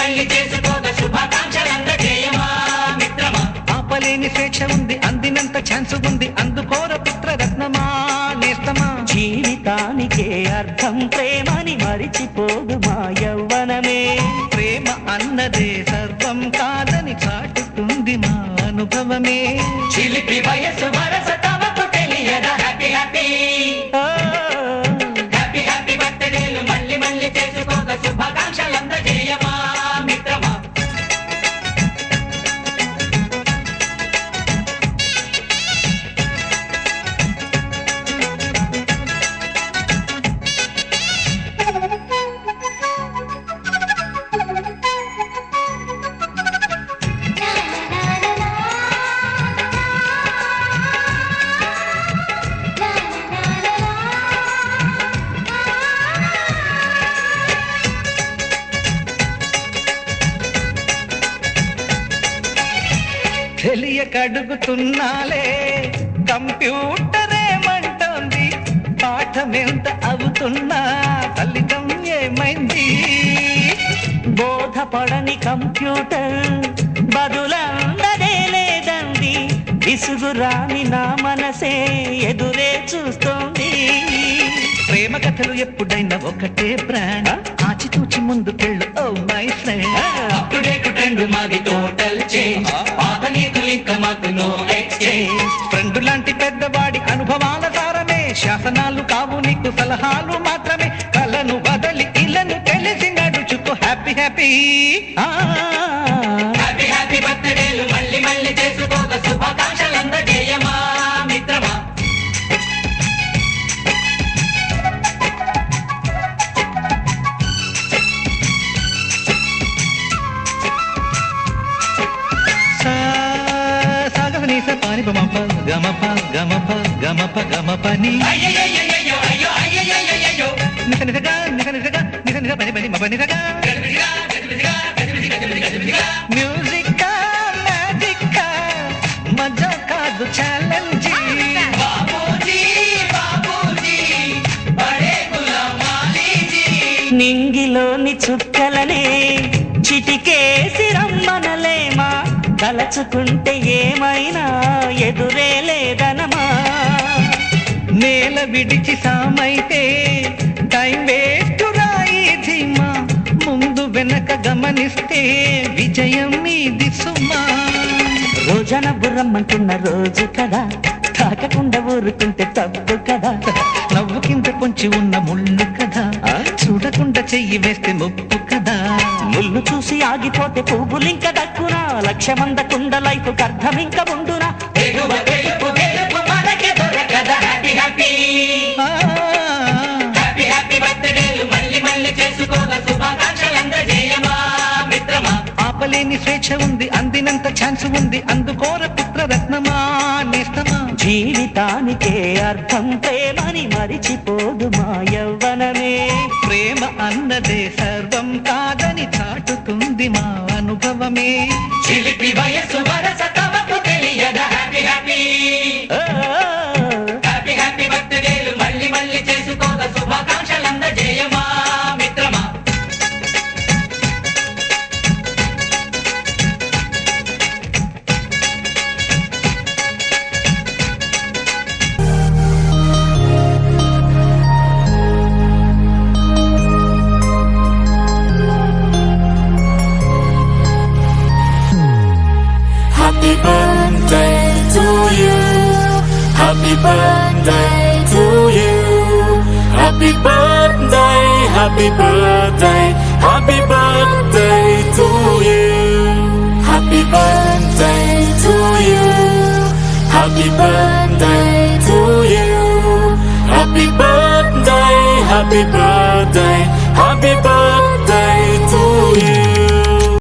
మళ్ళీ చేసుకోగా శుభాకాంక్షలందజేయమా మిత్రమా. ఆపలేని స్వేచ్ఛ ఉంది, అందినంత ఛాన్స్ ఉంది, అందుకోర పుత్రరత్నమా నేస్తమా. జీవితానికే అర్థం ప్రేమని మరిచిపోదు మా యవ్వనమే. ప్రేమ అన్నదే సర్వం కాదని చాటుతుంది మా అనుభవమే. చిలిపి వయసు వరస తమకు తెలియదా హ్యాపీ హ్యాపీ హ్యాపీ హ్యాపీ బర్త్డేలు మళ్ళీ మళ్ళీ చేసుకోగా శుభాకాంక్షలందజేయమా మిత్రమా. తెలియకడుగుతున్నాలే కంప్యూటర్ ఏమంటోంది, పాఠమెంత అవుతున్నా ఫలితం ఏమైంది. బోధపడని కంప్యూటర్ బదులందదే లేదండి. విసుగురాని నా మనసే ఎదురే చూస్తోంది. ప్రేమ కథలు ఎప్పుడైనా ఒకటే బ్రాండ్, ఆచితూచి ముందుకెళ్ళు oh my friend. Up to date trend మాది టోటల్ చేంజ్, పాత నీతులు ఇంకా మాకు నో ఎక్స్చేంజ్. ఫ్రెండ్ లాంటి పెద్దవాడి అనుభవాల సారమే, శాసనాలు కావు నీకు సలహాలు మాత్రమే. కలను బదలి ఇలను తెలిసి నడుచుకో హ్యాపీ హ్యాపీ హ్యాపీ హ్యాపీ బర్త్డేలు మళ్ళీ మళ్ళీ చేసుకోగా శుభాకాంక్షలందజేయమా మిత్రమా. సాగనీస పాని బమప గమప గమప గమప గమపని అయ్యయ్యయ్యయ్యో అయ్యో అయ్యయ్యయ్యయ్యో నిస నిసగా నిస నిసగా నిస నిస పని పని మప నిసగా. గజిబిజిగా గజిబిజిగా గజిబిజిగా గజిబిజిగా మ్యూజిక్ మ్యాజిక్ మజా కాదు ఛాలెంజ్. బాబూజీ బాబూజీ బడే గులాం అలీజీ. నింగిలోని చుక్కలనే చిటికేసి రమ్మనలేమా, తలచుకుంటే ఏమైనా ఎదురే లేదనమా. నేల విడిచి సామైతే టైం వేస్ట్ రాయి ధీమా, ముందు వెనక గమనిస్తే విజయం మీది సుమా. రోజన బుర్రమ్మంటున్న రోజు కదా, తాకకుండా ఊరుకుంటే తప్పు కదా. నవ్వు కింద పొంచి ఉన్న ముళ్ళు కదా, చూడకుండా చెయ్యి వేస్తే ముప్పు కదా. ముళ్ళు చూసి ఆగిపోతే పువ్వులింక దక్కునా, లక్ష్యమందకుండా లైఫ్ అర్థం ఇంక ఉండునా. ఎగువ గెలుపు గెలుపు మనకే దొరకదా హ్యాపీ హ్యాపీ హ్యాపీ హ్యాపీ బర్త్డేలు మళ్ళీ మళ్ళీ చేసుకోగా శుభాకాంక్షలందజేయమా మిత్రమా. ఆపలేని స్వేచ్ఛ ఉంది, అందినంత ఛాన్స్ ఉంది, అందుకోర పుత్రరత్నమా నేస్తమా. జీవితానికే అర్థం ప్రేమని మరిచిపోదు మా యవ్వనమే. ప్రేమ అన్నదే సర్వం కాదని చాటుతుంది మా అనుభవమే. చిలిపి వయసు వరస తమకు తెలియదా హ్యాపీ హ్యాపీ హ్యాపీ హ్యాపీ బర్త్డేలు మళ్ళీ మళ్ళీ చేసుకోగా శుభాకాంక్షలందజేయమా మిత్రమా. Happy birthday to you. Happy birthday to you. Happy birthday, happy birthday, happy birthday to you. Happy birthday to you. Happy birthday to you. Happy birthday, happy birthday, happy birthday.